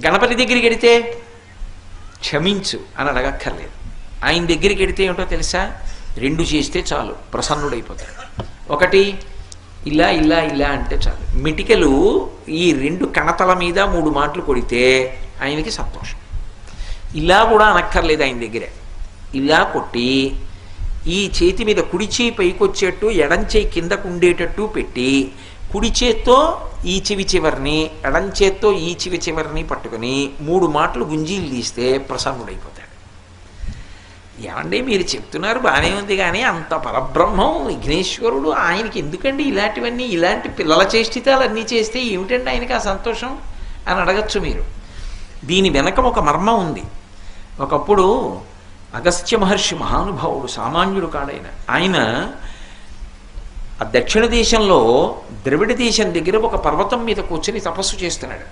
గణపతి దగ్గరికి వెడితే క్షమించు అని అడగక్కర్లేదు. ఆయన దగ్గరికి వెడితే ఏమిటో తెలుసా, 2 చేస్తే చాలు, ప్రసన్నుడైపోతాడు. ఒకటి ఇలా ఇలా ఇలా అంటే చాలు. మిటికలు ఈ 2 కణతల మీద 3 మాటలు కొడితే ఆయనకి సంతోషం. ఇలా కూడా అనక్కర్లేదు ఆయన దగ్గరే. ఇలా కొట్టి ఈ చేతి మీద కుడి చేయి పైకొచ్చేట్టు ఎడం చేయి కిందకు ఉండేటట్టు పెట్టి కుడి చేత్తో ఈ చెవి చివరిని ఎడం చేత్తో ఈ చెవి చివరిని పట్టుకుని 3 మాటలు గుంజీలు తీస్తే ప్రసన్నుడైపోతాడు. ఏమండి మీరు చెప్తున్నారు బాగానే ఉంది, కానీ అంత పరబ్రహ్మం విఘ్నేశ్వరుడు ఆయనకి ఎందుకండి ఇలాంటివన్నీ, ఇలాంటి పిల్లల చేష్టితాలు అన్నీ చేస్తే ఏమిటండి ఆయనకి ఆ సంతోషం అని అడగచ్చు మీరు. దీని వెనక ఒక మర్మం ఉంది. ఒకప్పుడు అగస్త్య మహర్షి మహానుభావుడు, సామాన్యుడు కాడైన ఆయన ఆ దక్షిణ దేశంలో ద్రవిడ దేశం దగ్గర ఒక పర్వతం మీద కూర్చొని తపస్సు చేస్తున్నాడు.